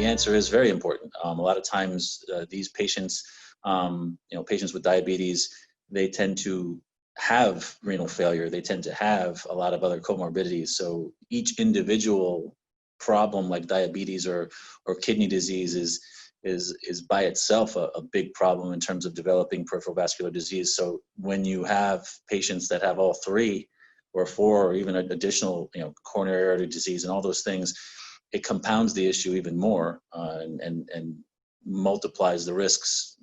the answer is very important. A lot of times these patients, patients with diabetes, they tend to have renal failure. They tend to have a lot of other comorbidities. So each individual problem like diabetes or kidney disease is by itself a big problem in terms of developing peripheral vascular disease. So when you have patients that have all three or four or even additional, coronary artery disease and all those things, it compounds the issue even more and multiplies the risks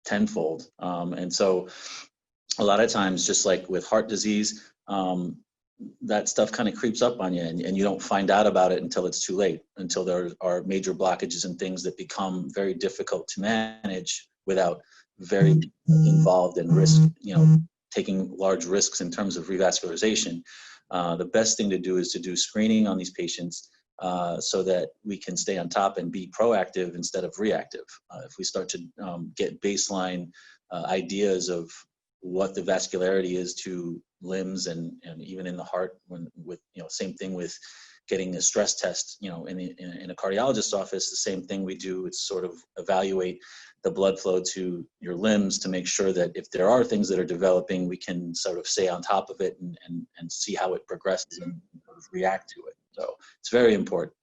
tenfold. And so a lot of times, just like with heart disease, that stuff kind of creeps up on you and you don't find out about it until it's too late, until there are major blockages and things that become very difficult to manage without very involved in risk, taking large risks in terms of revascularization. The best thing to do is to do screening on these patients so that we can stay on top and be proactive instead of reactive. If we start to get baseline ideas of what the vascularity is to limbs and even in the heart, same thing with getting a stress test, in a cardiologist's office, the same thing we do is sort of evaluate the blood flow to your limbs to make sure that if there are things that are developing, we can sort of stay on top of it and see how it progresses and sort of react to it. So it's very important.